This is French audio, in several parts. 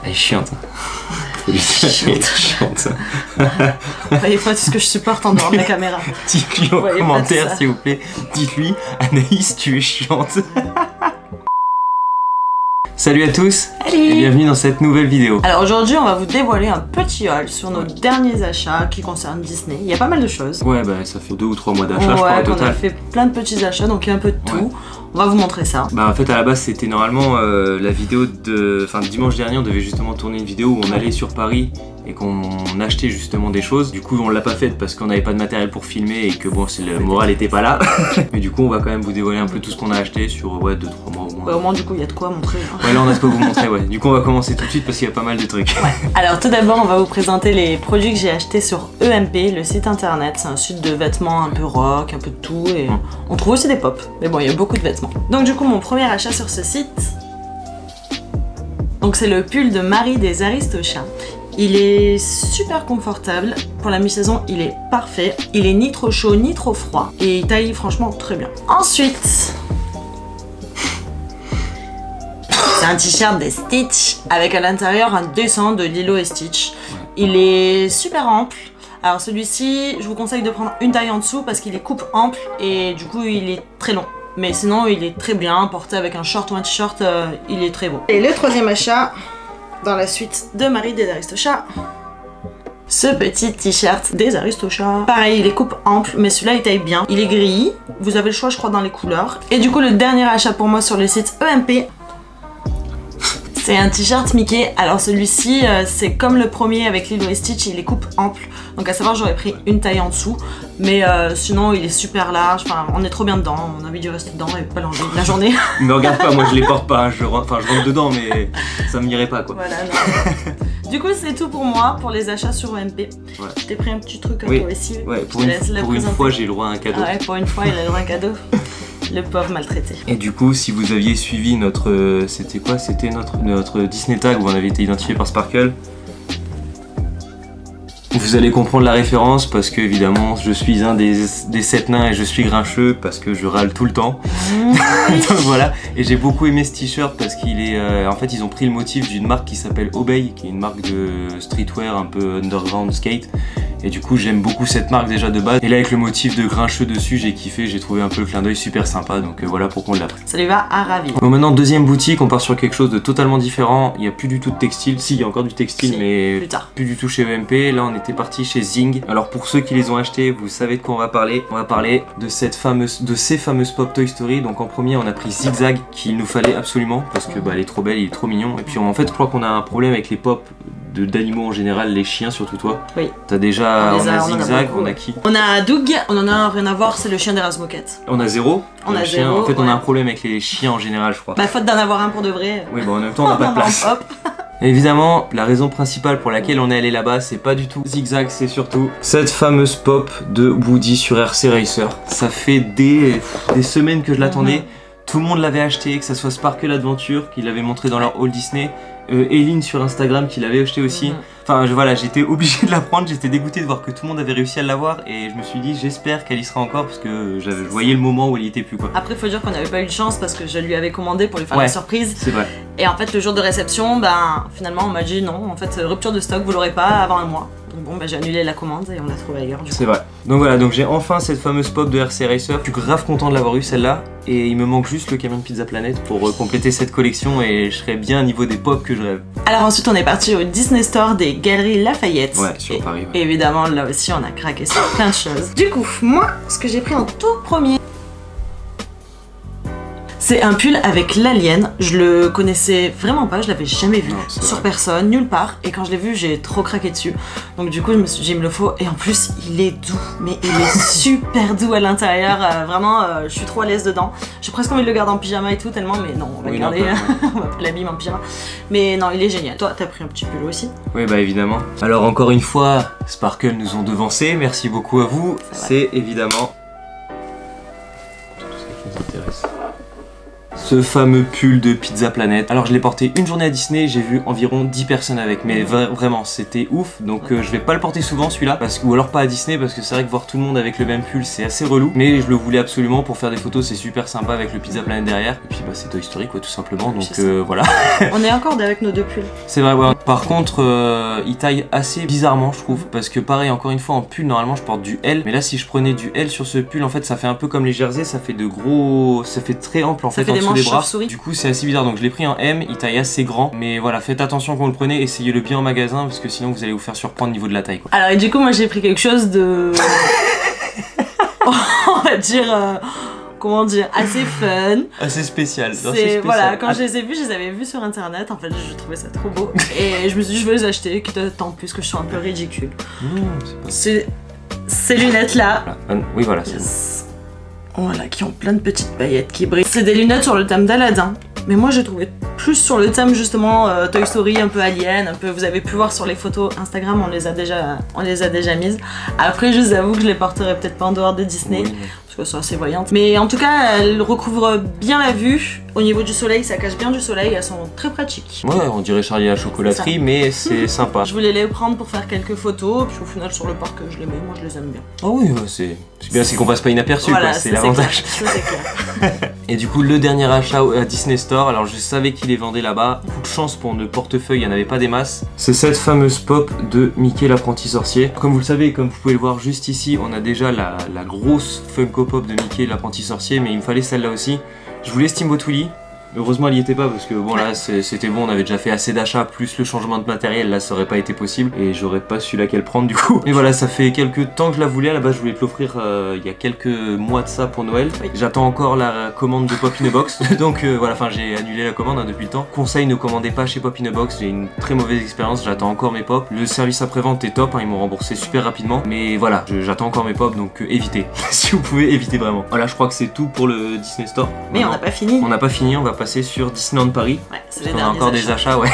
Elle est chiante. Elle est chiante. Voyez pas tout ce que je supporte en dehors de la caméra. Dites-lui en commentaire s'il vous plaît. Dites-lui, Anaïs, tu es chiante. Salut à tous. Salut. Et bienvenue dans cette nouvelle vidéo. Alors aujourd'hui on va vous dévoiler un petit haul sur nos derniers achats qui concernent Disney. Il y a pas mal de choses. Ouais bah ça fait 2 ou 3 mois d'achat je crois au total. On a fait plein de petits achats donc il y a un peu de tout. Ouais. On va vous montrer ça. Bah en fait à la base c'était normalement la vidéo de... Enfin dimanche dernier on devait justement tourner une vidéo où on allait sur Paris et qu'on achetait justement des choses. Du coup on l'a pas faite parce qu'on n'avait pas de matériel pour filmer et que bon le moral était pas là. Mais du coup on va quand même vous dévoiler un peu tout ce qu'on a acheté sur 2-3 mois au moins. Bah, au moins du coup il y a de quoi montrer. Hein. Ouais là on a de quoi vous montrer ouais. Du coup on va commencer tout de suite parce qu'il y a pas mal de trucs. Ouais. Alors tout d'abord on va vous présenter les produits que j'ai achetés sur EMP, le site internet. C'est un site de vêtements un peu rock, un peu de tout et on trouve aussi des pop. Mais bon il y a beaucoup de vêtements. Donc du coup mon premier achat sur ce site, donc c'est le pull de Marie des Aristochats. Il est super confortable, pour la mi-saison il est parfait, il est ni trop chaud ni trop froid et il taille franchement très bien. Ensuite, c'est un t-shirt des Stitch avec à l'intérieur un dessin de Lilo et Stitch. Il est super ample. Alors celui-ci, je vous conseille de prendre une taille en dessous parce qu'il est coupe ample et du coup il est très long. Mais sinon il est très bien, porté avec un short ou un t-shirt, il est très beau. Et le troisième achat, dans la suite de Marie des Aristochats, ce petit t-shirt des Aristochats. Pareil, il est coupe ample, mais celui-là il taille bien. Il est gris, vous avez le choix je crois dans les couleurs. Et du coup le dernier achat pour moi sur le site EMP, c'est un t-shirt Mickey. Alors celui-ci, c'est comme le premier avec Lilo et Stitch, il est coupe ample. Donc à savoir, j'aurais pris une taille en dessous. Mais sinon, il est super large. Enfin, on est trop bien dedans. On a envie de rester dedans et pas l'enlever de la journée. Me regarde pas, moi je les porte pas. Je rentre dedans, mais ça m'irait pas quoi. Voilà, non. Du coup, c'est tout pour moi, pour les achats sur OMP. Ouais. Je t'ai pris un petit truc à toi aussi. Ouais, pour une fois, j'ai le droit à un cadeau. Ah ouais, pour une fois, il a le droit à un cadeau. Le pauvre maltraité. Et du coup, si vous aviez suivi notre... C'était quoi? C'était notre Disney Tag où on avait été identifié par Sparkle. Vous allez comprendre la référence parce que évidemment je suis un des 7 nains et je suis grincheux parce que je râle tout le temps. Donc voilà, et j'ai beaucoup aimé ce t-shirt parce qu'il est... en fait ils ont pris le motif d'une marque qui s'appelle Obey, qui est une marque de streetwear un peu underground skate. Et du coup j'aime beaucoup cette marque déjà de base. Et là avec le motif de grincheux dessus j'ai kiffé, j'ai trouvé un peu le clin d'œil super sympa. Donc voilà pourquoi on l'a pris. Ça lui va à ravir. Bon maintenant deuxième boutique, on part sur quelque chose de totalement différent. Il n'y a plus du tout de textile, si il y a encore du textile mais plus du tout chez EMP. Là on était parti chez Zing. Alors pour ceux qui les ont achetés, vous savez de quoi on va parler. On va parler de ces fameuses pop Toy Story. Donc en premier on a pris Zigzag qu'il nous fallait absolument parce que bah, elle est trop belle, il est trop mignon. Et puis en fait je crois qu'on a un problème avec les pop d'animaux en général, les chiens surtout toi. Oui. T'as déjà, on a Zigzag, on a qui? On a Doug, on en a rien à voir, c'est le chien d'Erasmoquette. On a Zéro. On a Zéro. En fait on a un problème avec les chiens en général je crois. Bah faute d'en avoir un pour de vrai. Oui bah en même temps on n'a pas de place. Évidemment, la raison principale pour laquelle on est allé là-bas, c'est pas du tout Zigzag, c'est surtout cette fameuse pop de Woody sur RC Racer. Ça fait des semaines que je l'attendais. Tout le monde l'avait acheté, que ça soit Sparkle Adventure, qui l'avait montré dans leur haul Disney, Eline sur Instagram, qui l'avait acheté aussi. Enfin voilà, j'étais obligé de la prendre, j'étais dégoûté de voir que tout le monde avait réussi à l'avoir et je me suis dit j'espère qu'elle y sera encore parce que je voyais le moment où elle y était plus quoi. Après faut dire qu'on n'avait pas eu de chance parce que je lui avais commandé pour lui faire la surprise. C'est vrai. Et en fait le jour de réception, ben finalement on m'a dit non, en fait rupture de stock, vous l'aurez pas avant un mois. Donc bon bah j'ai annulé la commande et on l'a trouvé ailleurs. C'est vrai. Donc voilà, donc j'ai enfin cette fameuse pop de RC Racer. Je suis grave content de l'avoir eu celle-là et il me manque juste le camion de Pizza Planet pour compléter cette collection et je serai bien au niveau des pop que je rêve. Alors ensuite on est parti au Disney Store des Galeries Lafayette. Ouais, sur Paris. Et évidemment là aussi on a craqué sur plein de choses. Du coup, moi, ce que j'ai pris en tout premier, c'est un pull avec l'alien. Je le connaissais vraiment pas, je l'avais jamais vu sur personne, nulle part. Et quand je l'ai vu, j'ai trop craqué dessus. Donc du coup, je me suis dit, il me le faut. Et en plus, il est doux, mais il est super doux à l'intérieur. Vraiment, je suis trop à l'aise dedans. J'ai presque envie de le garder en pyjama et tout, tellement, mais non, on va le garder. On va pas l'abîmer en pyjama. Mais non, il est génial. Toi, t'as pris un petit pull aussi? Oui, bah évidemment. Alors encore une fois, Sparkle nous ont devancé. Merci beaucoup à vous. C'est évidemment... Ce fameux pull de Pizza Planet. Alors je l'ai porté une journée à Disney, j'ai vu environ 10 personnes avec, mais vraiment c'était ouf. Donc je vais pas le porter souvent celui-là, ou alors pas à Disney, parce que c'est vrai que voir tout le monde avec le même pull c'est assez relou. Mais je le voulais absolument pour faire des photos, c'est super sympa avec le Pizza Planet derrière. Et puis bah c'est Toy Story quoi tout simplement, donc voilà. On est encore avec nos deux pulls. C'est vrai, ouais. Par contre il taille assez bizarrement je trouve, parce que pareil encore une fois en pull normalement je porte du L, mais là si je prenais du L sur ce pull en fait ça fait un peu comme les jerseys, ça fait de gros, ça fait très ample en fait en dessous des bras. Du coup c'est assez bizarre, donc je l'ai pris en M, il taille assez grand, mais voilà faites attention quand vous le prenez, essayez-le bien en magasin parce que sinon vous allez vous faire surprendre au niveau de la taille quoi. Alors et du coup moi j'ai pris quelque chose de on va dire comment dire, assez fun, assez spécial. Voilà, quand je les ai vus, je les avais vus sur internet, en fait je trouvais ça trop beau et je me suis dit je vais les acheter, quitte à tant plus que je sois un peu ridicule. Non, c'est pas... Ces lunettes là. Voilà. Oui voilà, c'est bon. Voilà, qui ont plein de petites paillettes qui brillent. C'est des lunettes sur le thème d'Aladin. Mais moi j'ai trouvé plus sur le thème justement Toy Story, un peu Alien, un peu, vous avez pu voir sur les photos Instagram, on les a déjà mises. Après je vous avoue que je les porterai peut-être pas en dehors de Disney, oui, parce que c'est assez voyante. Mais en tout cas elles recouvrent bien la vue, au niveau du soleil ça cache bien du soleil, elles sont très pratiques. Ouais on dirait Charlie à la chocolaterie mais c'est sympa. Je voulais les prendre pour faire quelques photos, puis au final sur le parc je les mets, moi je les aime bien. Ah oui c'est bien, c'est qu'on passe pas inaperçu voilà, c'est l'avantage. Et du coup le dernier achat à Disney Store, alors je savais qu'il les vendait là-bas, coup de chance pour le portefeuille, il n'y en avait pas des masses. C'est cette fameuse pop de Mickey l'apprenti sorcier. Comme vous le savez, comme vous pouvez le voir juste ici, on a déjà la grosse Funko Pop de Mickey l'apprenti sorcier, mais il me fallait celle-là aussi. Je voulais Steamboat Willie. Heureusement elle y était pas parce que bon là c'était bon, on avait déjà fait assez d'achats plus le changement de matériel, là ça aurait pas été possible et j'aurais pas su laquelle prendre du coup. Et voilà, ça fait quelques temps que je la voulais, à la base je voulais te l'offrir il y a quelques mois de ça pour Noël. Oui. J'attends encore la commande de Pop in a Box donc voilà, enfin j'ai annulé la commande depuis le temps. Conseil, ne commandez pas chez Pop in a Box, j'ai une très mauvaise expérience, j'attends encore mes pop. Le service après-vente est top, hein, ils m'ont remboursé super rapidement, mais voilà, j'attends encore mes pop donc évitez. Si vous pouvez, évitez vraiment. Voilà, je crois que c'est tout pour le Disney Store. Mais maintenant, on n'a pas fini. On n'a pas fini, on va passer sur Disneyland Paris. Ouais, c'est les derniers achats. On a encore des achats, ouais.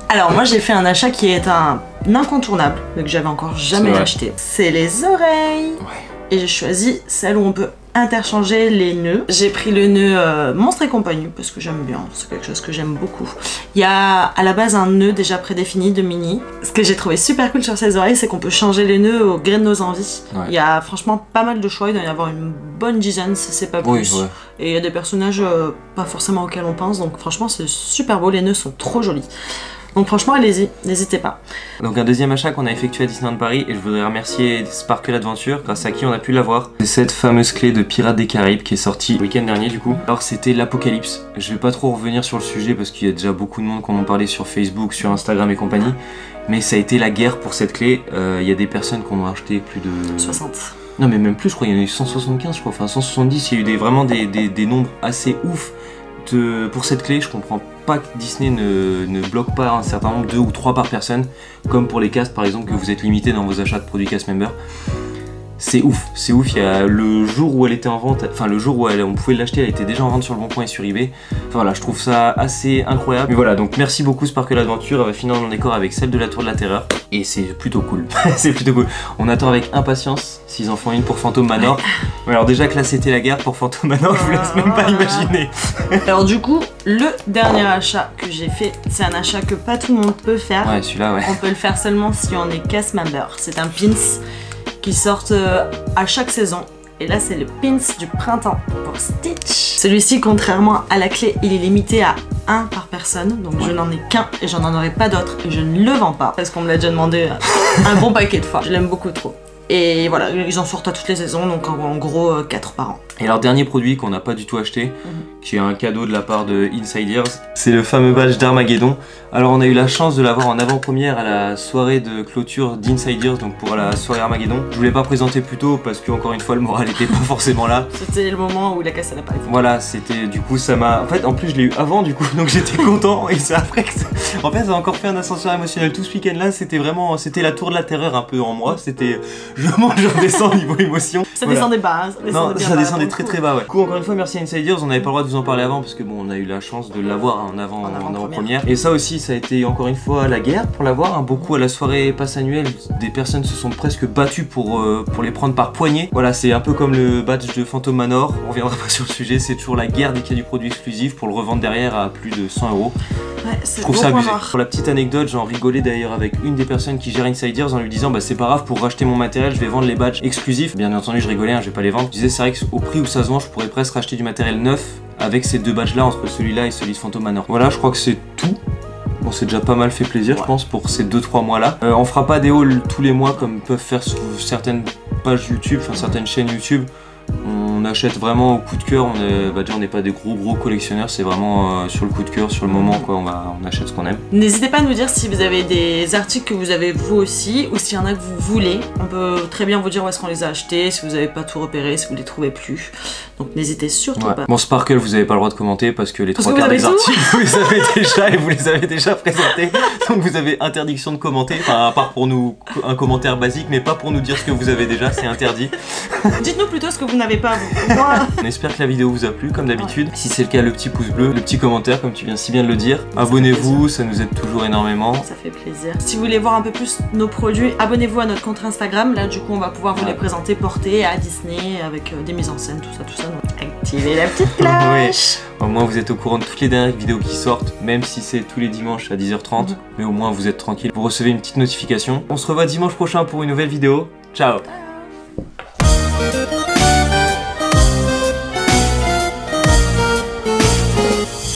Alors moi j'ai fait un achat qui est un incontournable, mais que j'avais encore jamais acheté. C'est les oreilles. Ouais. Et j'ai choisi celle où on peut interchanger les nœuds. J'ai pris le nœud Monstres et compagnie parce que j'aime bien, c'est quelque chose que j'aime beaucoup. Il y a à la base un nœud déjà prédéfini de Minnie. Ce que j'ai trouvé super cool sur ces oreilles, c'est qu'on peut changer les nœuds au gré de nos envies. Ouais. Il y a franchement pas mal de choix, il doit y avoir une bonne dizaine si c'est pas plus. Oui, ouais. Et il y a des personnages pas forcément auxquels on pense, donc franchement c'est super beau, les nœuds sont trop jolis. Donc franchement allez-y, n'hésitez pas. Donc un deuxième achat qu'on a effectué à Disneyland Paris, et je voudrais remercier Sparkle Adventure, grâce à qui on a pu l'avoir. C'est cette fameuse clé de Pirates des Caraïbes qui est sortie le week-end dernier du coup. Alors c'était l'Apocalypse, je vais pas trop revenir sur le sujet parce qu'il y a déjà beaucoup de monde qui en ont parlé sur Facebook, sur Instagram et compagnie. Mais ça a été la guerre pour cette clé, il y a des personnes qui en ont acheté plus de... 60. Non mais même plus je crois, il y en a eu 175 je crois, enfin 170, il y a eu vraiment des nombres assez ouf pour cette clé. Je comprends pas que Disney ne bloque pas un certain nombre, 2 ou 3 par personne, comme pour les castes par exemple, que vous êtes limité dans vos achats de produits cast member. C'est ouf, c'est ouf. Il y a le jour où elle était en vente, enfin le jour où on pouvait l'acheter, elle était déjà en vente sur le Bon Coin et sur eBay. Enfin voilà, je trouve ça assez incroyable. Mais voilà, donc merci beaucoup Sparkle Adventure, elle va finir dans le décor avec celle de la Tour de la Terreur. Et c'est plutôt cool, c'est plutôt cool. On attend avec impatience s'ils en font une pour Phantom Manor. Ouais. Alors déjà que là c'était la guerre pour Phantom Manor, je vous laisse même pas imaginer. Alors du coup, le dernier achat que j'ai fait, c'est un achat que pas tout le monde peut faire. Ouais, celui-là, ouais. On peut le faire seulement si on est cast member. C'est un pins qui sortent à chaque saison. Et là c'est le pins du printemps pour Stitch. Celui-ci, contrairement à la clé, il est limité à 1 par personne. Donc je n'en ai qu'un et j'en aurai pas d'autres. Et je ne le vends pas parce qu'on me l'a déjà demandé un bon paquet de fois. Je l'aime beaucoup trop. Et voilà, ils en sortent à toutes les saisons, donc en gros 4 par an. Et leur dernier produit qu'on n'a pas du tout acheté, qui est un cadeau de la part de Insiders, c'est le fameux badge d'Armageddon. Alors on a eu la chance de l'avoir en avant-première à la soirée de clôture d'Insiders, donc pour la soirée Armageddon. Je voulais pas présenter plus tôt parce que encore une fois le moral était pas forcément là. C'était le moment où la casse à l'appareil. Voilà, c'était du coup ça m'a... En fait en plus je l'ai eu avant du coup, donc j'étais content et c'est après que... En fait ça a encore fait un ascenseur émotionnel tout ce week-end là, c'était vraiment... C'était la tour de la terreur un peu en moi, c'était... je monte, je redescends niveau émotion. Ça Voilà. descendait bas, hein, ça descendait Non, bien ça bas, descendait pour très le très coup. bas, ouais. Du coup, encore une fois, merci Insiders, on n'avait pas le droit de vous en parler avant parce que bon, on a eu la chance de l'avoir en avant-première. Et ça aussi, ça a été encore une fois la guerre pour l'avoir. Hein. Beaucoup à la soirée passe annuelle, des personnes se sont presque battues pour les prendre par poignée. Voilà, c'est un peu comme le badge de Phantom Manor. On reviendra pas sur le sujet, c'est toujours la guerre dès qu'il y a du produit exclusif pour le revendre derrière à plus de 100 €. Ouais, Je trouve ça abusé. Pour la petite anecdote, j'en rigolais d'ailleurs avec une des personnes qui gère Insiders en lui disant bah c'est pas grave, pour racheter mon matériel, je vais vendre les badges exclusifs. Bien entendu, je rigolais, hein, je vais pas les vendre. Je disais c'est vrai qu'au prix où ça se vend, je pourrais presque racheter du matériel neuf avec ces deux badges là entre celui-là et celui de Phantom Manor. Voilà, je crois que c'est tout. Bon, c'est déjà pas mal fait plaisir, je pense, pour ces 2-3 mois là. On fera pas des hauls tous les mois comme peuvent faire sur certaines pages YouTube, enfin certaines chaînes YouTube. On achète vraiment au coup de cœur, on n'est pas des gros collectionneurs, c'est vraiment sur le coup de cœur, sur le moment quoi, on achète ce qu'on aime. N'hésitez pas à nous dire si vous avez des articles que vous avez vous aussi, ou s'il y en a que vous voulez. On peut très bien vous dire où est-ce qu'on les a achetés, si vous n'avez pas tout repéré, si vous les trouvez plus. Donc n'hésitez surtout pas. Bon, Sparkle, vous avez pas le droit de commenter parce que les Parce 3 que quarts vous des avez articles, vous les avez déjà et vous les avez déjà présentés. Donc vous avez interdiction de commenter, enfin à part pour nous un commentaire basique, mais pas pour nous dire ce que vous avez déjà, c'est interdit. Dites-nous plutôt ce que vous n'avez pas, vous. Moi. On espère que la vidéo vous a plu, comme d'habitude. Si c'est le cas, le petit pouce bleu, le petit commentaire, comme tu viens si bien de le dire. Abonnez-vous, ça nous aide toujours énormément. Ça fait plaisir. Si vous voulez voir un peu plus nos produits, abonnez-vous à notre compte Instagram. Là, du coup, on va pouvoir vous les présenter portés à Disney avec des mises en scène, tout ça. Donc, activez la petite cloche. Oui. Au moins, vous êtes au courant de toutes les dernières vidéos qui sortent, même si c'est tous les dimanches à 10h30. Mais au moins, vous êtes tranquille. Vous recevez une petite notification. On se revoit dimanche prochain pour une nouvelle vidéo. Ciao.